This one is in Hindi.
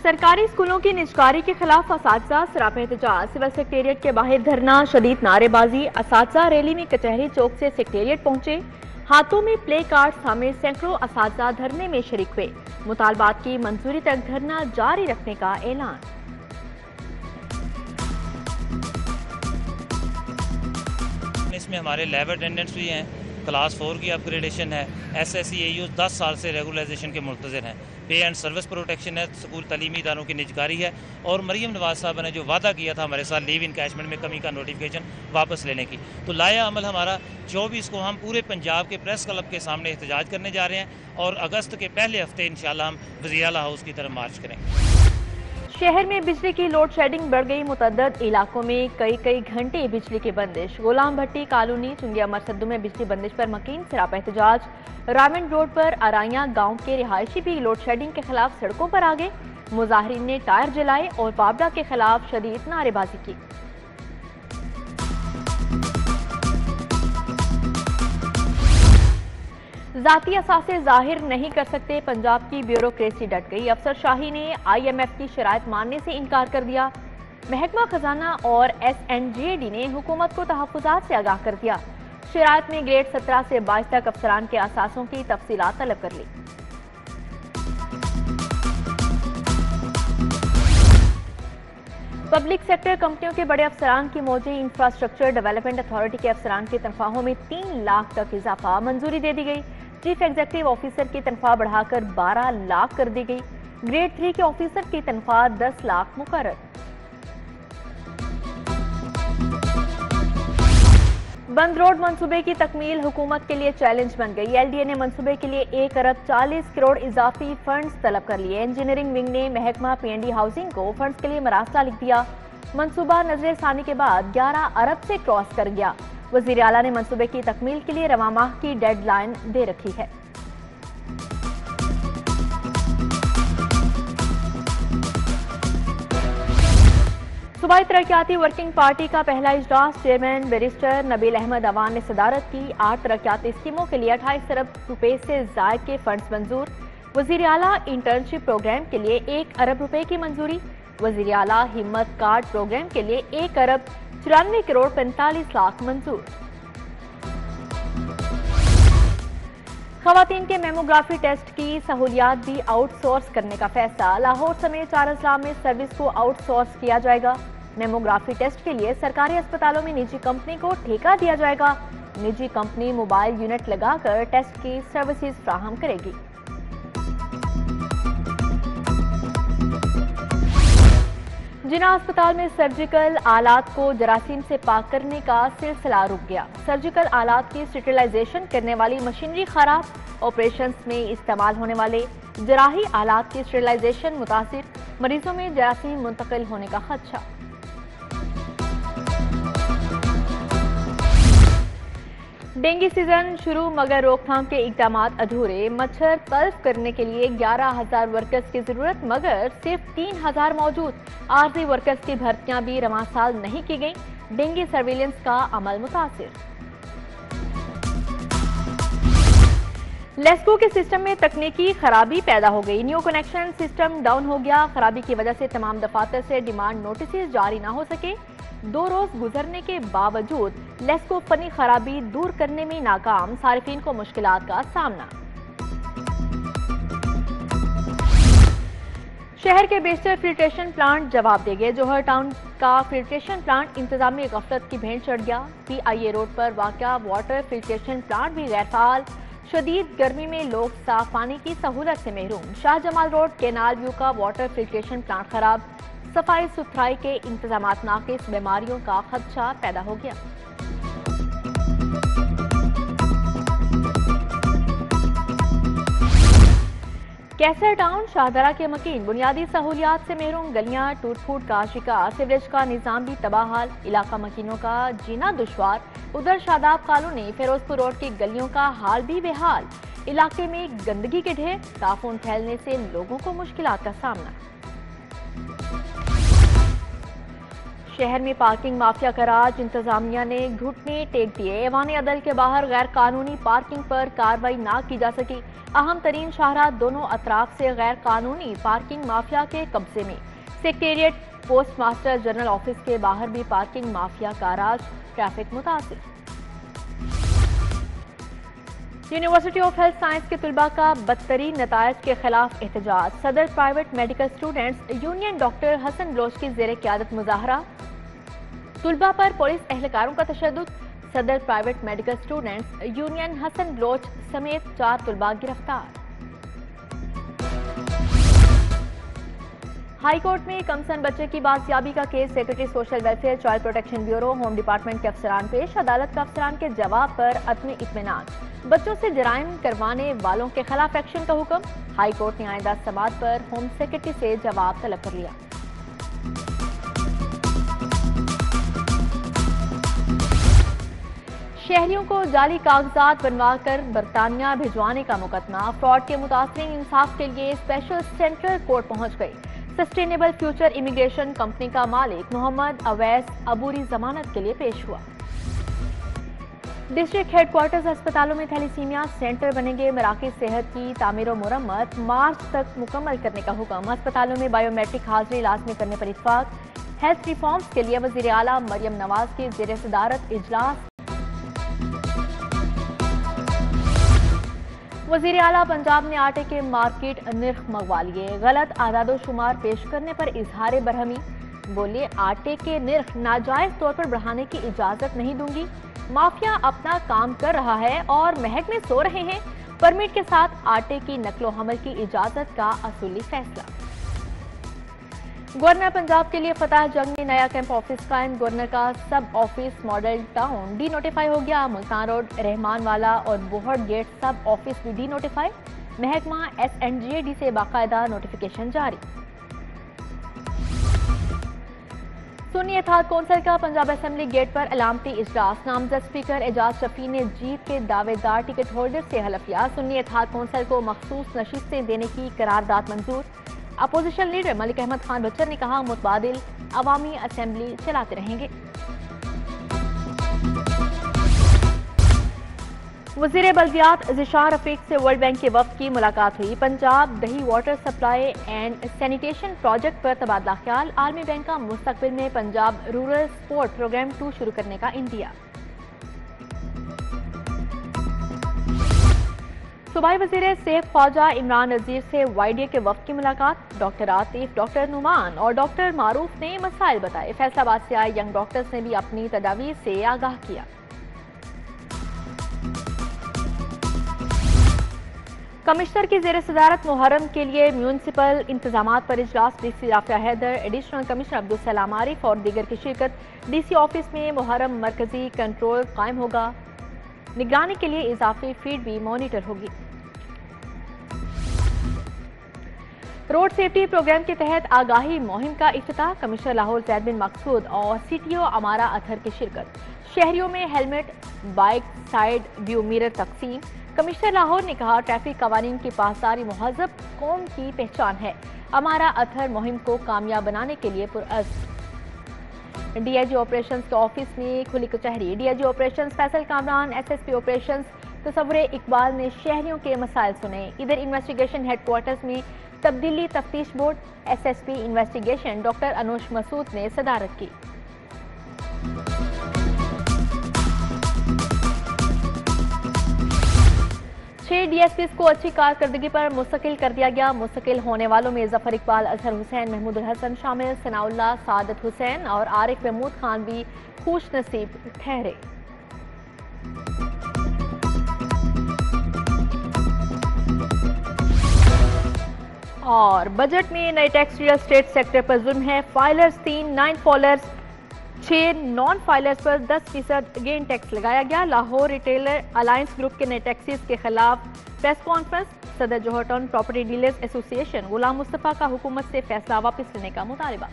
सरकारी स्कूलों की निजकारी के खिलाफ असातिज़ा सरापा एहतजाज। सिविल सेक्रेटेरिएट के बाहर धरना, शदीद नारेबाजी। असातिज़ा रैली में कचहरी चौक से सेक्रेटेरिएट पहुंचे। हाथों में प्ले कार्ड थामे सैकड़ों असातिज़ा धरने में शरीक हुए। मुतालबात की मंजूरी तक धरना जारी रखने का ऐलान। इसमें हमारे लैब अटेंडेंट्स भी हैं, क्लास 4 की अपग्रेडेशन है, SSC AU 10 साल से रेगुलाइजेशन के मुल्तज़िर हैं, पे एंड सर्विस प्रोटेक्शन है, स्कूल तलीमी इदारों की निजकारी है और मरीम नवाज साहब ने जो वादा किया था हमारे साथ लीव इनकैशमेंट में कमी का नोटिफिकेशन वापस लेने की, तो लाया अमल हमारा 24 को हम पूरे पंजाब के प्रेस क्लब के सामने एहतजाज करने जा रहे हैं और अगस्त के पहले हफ्ते इंशाल्लाह हम वज़ीर आला हाउस की तरफ मार्च करेंगे। शहर में बिजली की लोड शेडिंग बढ़ गई। मुतअद्दिद इलाकों में कई घंटे बिजली की बंदिश। गुलाम भट्टी कॉलोनी, चुंगिया मरसदू में बिजली बंदिश पर मकीन सरापा एहतजाज। रामन रोड पर अराइया गांव के रिहायशी भी लोड शेडिंग के खिलाफ सड़कों पर आ गए। मुजाहिरीन ने टायर जलाए और बाबरा के खिलाफ शदीद नारेबाजी की। जाती असासे जाहिर नहीं कर सकते, पंजाब की ब्यूरोक्रेसी डट गई। अफसरशाही ने IMF की शराइत मानने से इनकार कर दिया। महकमा खजाना और SNJD ने हुकूमत को तहफ्फुज़ात से आगाह कर दिया। शराइत में ग्रेड 17 से 22 तक अफसरान के असासों की तफसीलात तलब कर ली। पब्लिक सेक्टर कंपनियों के बड़े अफसरान की मौजूद इंफ्रास्ट्रक्चर डेवलपमेंट अथॉरिटी के अफसरान की तनख्वाहों में 3 लाख तक इजाफा मंजूरी दे दी गई। चीफ एग्जीक्यूटिव ऑफिसर की तनख्वाह बढ़ाकर 12 लाख कर दी गई। ग्रेड 3 के ऑफिसर की तनख्वाह 10 लाख मुकर्रर। बंद रोड मंसूबे की तकमील हुकूमत के लिए चैलेंज बन गई। LDA ने मंसूबे के लिए 1 अरब 40 करोड़ इजाफी फंड्स तलब कर लिए। इंजीनियरिंग विंग ने महकमा PND हाउसिंग को फंड्स के लिए मरासला लिख दिया। मंसूबा नजर सानी के बाद 11 अरब से क्रॉस कर गया। वजीर आला ने मंसूबे की तकमील के लिए रवा माह की डेडलाइन दे रखी है। सूबाई तरक्याती वर्किंग पार्टी का पहला इजलास चेयरमैन बैरिस्टर नबील अहमद अवान ने सदारत की। 8 तरक्याती स्कीमों के लिए 28 अरब रुपए से जायद के फंड्स मंजूर। वजीर आला इंटर्नशिप प्रोग्राम के लिए 1 अरब रुपए की मंजूरी। वजीर आला हिम्मत कार्ड प्रोग्राम के लिए 1 अरब 94 करोड़ 45 लाख मंजूर। खवातीन के मेमोग्राफी टेस्ट की सहूलियात भी आउटसोर्स करने का फैसला। लाहौर समेत 4 अजला में सर्विस को आउटसोर्स किया जाएगा। मेमोग्राफी टेस्ट के लिए सरकारी अस्पतालों में निजी कंपनी को ठेका दिया जाएगा। निजी कंपनी मोबाइल यूनिट लगाकर टेस्ट की सर्विसेज फ्राहम करेगी। जिना अस्पताल में सर्जिकल आलात को जरासीम से पाक करने का सिलसिला रुक गया। सर्जिकल आलात की स्टेरिलाइजेशन करने वाली मशीनरी खराब। ऑपरेशंस में इस्तेमाल होने वाले जराही आलात की स्टेरिलाइजेशन मुतासिर। मरीजों में जरासीम मुंतकिल होने का खदशा। डेंगू सीजन शुरू मगर रोकथाम के इकदामात अधूरे। मच्छर तल्फ करने के लिए 11,000 वर्कर्स की जरूरत मगर सिर्फ 3,000 मौजूद। आरजी वर्कर्स की भर्तियां भी रवां साल नहीं की गई। डेंगू सर्विलेंस का अमल मुतासिर। लेस्को के सिस्टम में तकनीकी खराबी पैदा हो गई। न्यू कनेक्शन सिस्टम डाउन हो गया। खराबी की वजह से तमाम दफातर से डिमांड नोटिस जारी ना हो सके। 2 रोज गुजरने के बावजूद लेस्को फनी खराबी दूर करने में नाकाम। सारिफीन को मुश्किलात का सामना। शहर के बेशतर फिल्ट्रेशन प्लांट जवाब दे गए। जौहर टाउन का फिल्ट्रेशन प्लांट इंतजामी गफलत की भेंट चढ़ गया। PIA रोड पर वाक़या वाटर फिल्ट्रेशन प्लांट भी गैर फाल। शदीद गर्मी में लोग साफ पानी की सहूलत से महरूम। शाहजमाल रोड केनाल व्यू का वाटर फिल्ट्रेशन प्लांट खराब। सफाई सुथराई के इंतजामात नाकिस। बीमारियों का खदशा पैदा हो गया। कैसर टाउन शाहदरा के मकीन बुनियादी सहूलियात से महरूम। गलियां टूट फूट का शिकार। सीवरेज का निजाम भी तबाहाल। इलाका मकीनों का जीना दुश्वार। उधर शादाब कॉलोनी फिरोजपुर रोड की गलियों का हाल भी बेहाल। इलाके में गंदगी के ढेर। ताफून फैलने से लोगों को मुश्किलात का सामना। शहर में पार्किंग माफिया का राज। इंतजामिया ने घुटने टेक दिए। ऐवान अदल के बाहर गैर कानूनी पार्किंग पर कार्रवाई ना की जा सकी। अहम तरीन शाहराह दोनों अतराफ से गैर कानूनी पार्किंग माफिया के कब्जे में। Secretariat post master general office के बाहर भी पार्किंग माफिया का राज, ट्रैफिक मुतासिर। यूनिवर्सिटी ऑफ हेल्थ साइंस के तुलबा का बदतरीन नतायज के खिलाफ एहतजाज। सदर private medical students union doctor Hasan Baloch की जेर क़यादत मुजाहरा। तुलबा पर पुलिस एहलकारों का तशद्दुद। सदर private medical students union Hasan Baloch समेत 4 तुलबा गिरफ्तार। हाई कोर्ट में कमसन बच्चे की बाजियाबी का case. Secretary social welfare, child protection bureau, home department के अफसरान पेश। अदालत का अफसरान के जवाब पर अदम इत्मीनान। बच्चों से जराइम करवाने वालों के खिलाफ एक्शन का हुक्म। हाई कोर्ट ने आइंदा समाअत पर होम सेक्रेटरी से जवाब तलब कर लिया। शहरियों को जाली कागजात बनवाकर बरतानिया भिजवाने का मुकदमा। फ्रॉड के मुतासिरीन इंसाफ के लिए स्पेशल सेंट्रल कोर्ट पहुंच गई। सस्टेनेबल फ्यूचर इमिग्रेशन कंपनी का मालिक मोहम्मद अवैस अबूरी जमानत के लिए पेश हुआ। डिस्ट्रिक्ट हेडक्वार्टर्स अस्पतालों में थैलीसीमिया सेंटर बनेंगे। मराकज़ सेहत की तामीर और मुरम्मत मार्च तक मुकम्मल करने का हुक्म। अस्पतालों में बायोमेट्रिक हाजिरी लाजमी करने पर इत्फाक। हेल्थ रिफॉर्म्स के लिए वज़ीर आला मरियम नवाज की ज़ेर सदारत इजलास। वज़ीर आला पंजाब ने आटे के मार्केट निर्ख मंगवा लिए। गलत आदादो शुमार पेश करने पर इजहार बरहमी। बोले, आटे के निर्ख नाजायज तौर पर बढ़ाने की इजाजत नहीं दूंगी। माफिया अपना काम कर रहा है और महकमे सो रहे हैं। परमिट के साथ आटे की नकलो हमल की इजाजत का असूली फैसला। गवर्नर पंजाब के लिए फतह जंग में नया कैंप ऑफिस कायम। गवर्नर का सब office model town D notify हो गया। मुल्तान रोड, रहमान वाला और बोहड़ गेट सब ऑफिस भी डी नोटिफाई। महकमा SNGAD से बाकायदा नोटिफिकेशन जारी। सुन्नी इत्तेहाद कौंसिल का पंजाब असेंबली गेट पर अलामती इजलास। नामजद स्पीकर एजाज शफी ने जीत के दावेदार टिकट होल्डर से हलफ लिया। सुन्नी इत्तेहाद कौंसिल को मखसूस नशिस्तें देने की करारदाद मंजूर। अपोजिशन लीडर मलिक अहमद खान बच्चन ने कहा, मुतबादिल अवामी असेंबली चलाते रहेंगे। वज़ीर बल्दियात ज़िशान रफीक से वर्ल्ड बैंक के वफ़द की मुलाकात हुई। पंजाब दही water supply and sanitation project पर तबादला ख्याल। आलमी बैंक का मुस्तकबिल में पंजाब रूरल सपोर्ट प्रोग्राम 2 शुरू करने का इंदिया। सूबाई वज़ीर सेहत ख्वाजा इमरान नज़ीर से YDA के वफ़द की मुलाकात। डॉक्टर आतिफ, डॉक्टर नुमान और डॉक्टर मारूफ ने मसाइल बताए। फैसलाबाद से आए यंग डॉक्टर्स ने भी अपनी तदावीर से आगाह किया। कमिश्नर की ज़ेर सदारत मुहर्रम के लिए म्यूनसिपल इंतजामात पर इजलास। DC Rafia Haider, additional commissioner Abdul Salam Arif और दीगर की शिरकत। DC ऑफिस में मुहर्रम मरकजी कंट्रोल कायम होगा। निगरानी के लिए इजाफी फीड भी मॉनिटर होगी। रोड सेफ्टी प्रोग्राम के तहत आगाही मुहिम का इफ्तिताह। कमिश्नर लाहौर जैद बिन मकसूद और CTO अमारा अथर की शिरकत। शहरियों में helmet, bike, side view mirror तकसीम। कमिश्नर लाहौर ने कहा, ट्रैफिक कवानीन की पासदारी मुहज़्ज़ब कौम की पहचान है। अमारा अथर मुहिम को कामयाब बनाने के लिए पुरअज़्म। DIG ऑपरेशंस के ऑफिस में खुली कचहरी। DIG operations Faisal Kamran, SSP operations Tasawar Iqbal ने शहरियों के मसाइल सुने। इधर इन्वेस्टिगेशन हेडक्वार्टर्स में तब्दीली तफ्तीश board SSP investigation doctor Anush Masood ने सदारत की। DSPs को अच्छी कारकर्दगी पर मुस्तकिल कर दिया गया। मुस्तकिल होने वालों में जफर इकबाल, अजहर हुसैन, महमूद हसन शामिल। सनाउल्लाह, सादत हुसैन और आरिफ महमूद खान भी खुश नसीब ठहरे। और बजट में नए टैक्स रियल स्टेट सेक्टर पर जुल्म है। फाइलर्स 3, 9 फॉलोअर्स 6, नॉन फाइलर्स पर 10% गेन टैक्स लगाया गया। लाहौर रिटेलर अलायंस ग्रुप के नए टैक्सेस के खिलाफ प्रेस कॉन्फ्रेंस। सदर जोहर town property dealers association Ghulam Mustafa का हुकूमत से फैसला वापस लेने का मुतालबा।